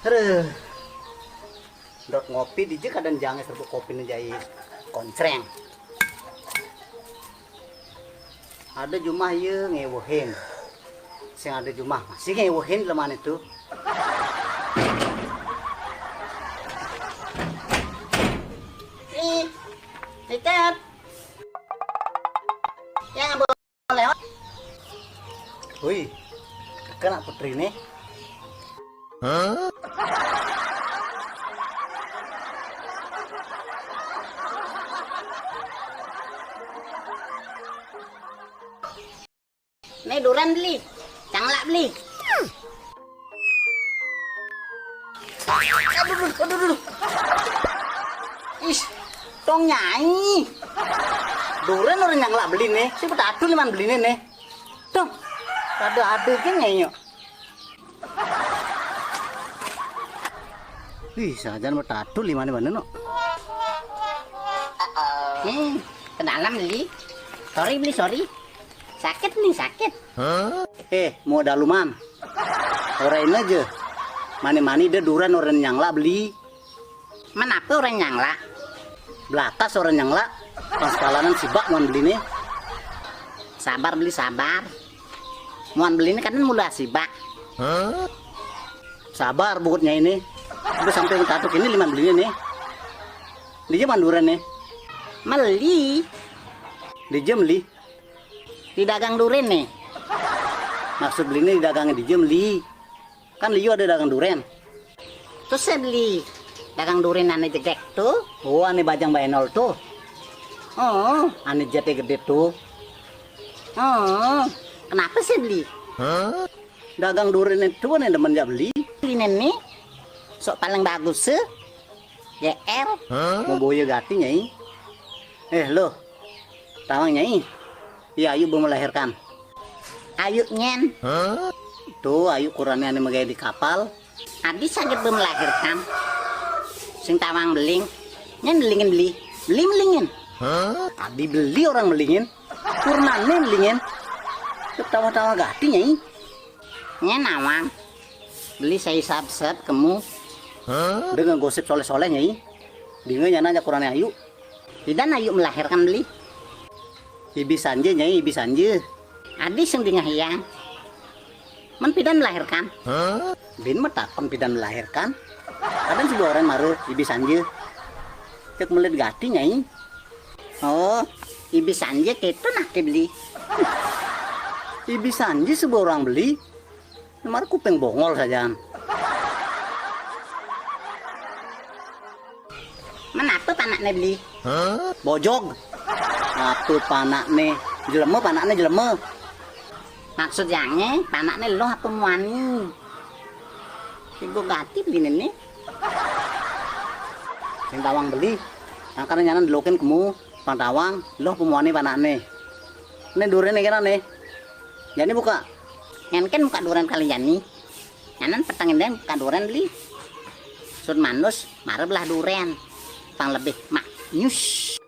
Aduh, dot ngopi di jek kadang jangan serbuk kopi nih koncreng. Ada jumah ya ngewohin, sing ada jumah masih ngewohin leman itu. Tiket, yang boleh lewat. Wih, kena putri nih. Nih duran beli, canglak beli. Aduh. Is, tong nyanyi. Duran orang canglak beli nih, si petadu liman beli nih. Dong, ada kan nyanyi. Wih, sajan petadu liman mana no? Ke dalam beli. Sorry. Sakit nih, sakit. Mau daluman. Orang ini aja. Mani-mani dia duran orang nyangla beli. Menapa orang nyangla? Belatas orang nyangla. Pas kalanan sibak mau beli nih. Sabar beli sabar. Mau beli ini kan mudah sibak. Sabar bukutnya ini. Udah sampai tatuk ini 5 belinya nih. Dia manduran nih. Meli. Dia beli. Di dagang duren nih. Maksud beli ini di dagangnya dia beli. Kan Liu ada dagang duren. Terus saya beli dagang duren ane jegek tuh. Oh, ane bajang baenol tuh. Oh, Ane jate gede tuh. Kenapa saya beli? Dagang duren itu ane demen ya beli. Ini nih, sok paling bagus sih. JR. Mau boya gati nyai. Lo, tawang nyai. Iya, Ayu belum melahirkan. Ayu nyen. Tuh, Ayu ukurannya ane magaya di kapal. Adi sakit belum melahirkan. Sing tawang beling. Nyen belingin beli. Beli melingin. Adi beli orang melingin. Kurnane melingin. Ketawa-tawa gati nyai. Nyen awang. Beli saya sab-sab kemu. Dengan gosip soleh-soleh nyai. Dia nyana ukurannya Ayu. Tidak Ayu melahirkan beli. Ibis anje nyai, ibis anje. Adi sing dingah yang. Men pidan melahirkan. Bin metapan pidan melahirkan. Kadang sebuah orang maru ibis anje. Cek melit gati nyai. Oh, ibis anje gitu nak beli. Ibis anje sebuah orang beli. Nomor kuping bongol saja. Menapa panaknya beli? Bojog. Apa panaknya? Jelema panaknya jelema. Maksud yangnya panaknya lo apa muani? Ibu gati beli nih. Yang tawang beli. Yang karena nyanan dilokin kemu. Pantawang. Lo pemuani panaknya. Ini durian nih kira nih. Jadi buka. Yang kan buka durian kalian nih. Nyanan petangin deh buka durian beli. Sud manus marah belah durian. Pang lebih mak nyus.